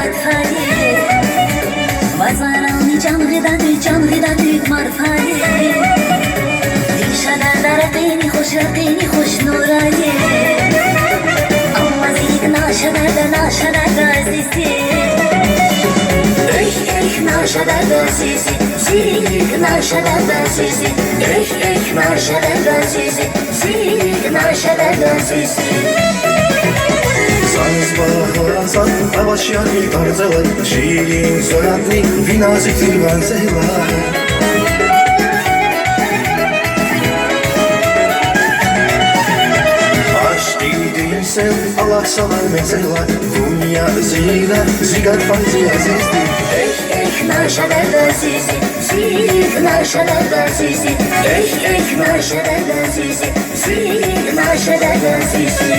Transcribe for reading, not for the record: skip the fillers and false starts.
مدفعی وزارانی جان غدادی مرفعی دیشه در رقینی خوش نورایی اما زید ناشده عزیزی ایک ناشده عزیزی زیگ ناشده عزیزی ایک ناشده عزیزی زیگ ناشده عزیزی Zanzbar, Abashyani, Arzalar, Şirin, Soyadli, Vinazikli, Benzeyler. Aşk değilsen Allah sana mesela Dünya zile, zigar faizi azizdi. ایک ناشده عزیزی زیگ ناشده عزیزی ایک ناشده عزیزی زیگ ناشده عزیزی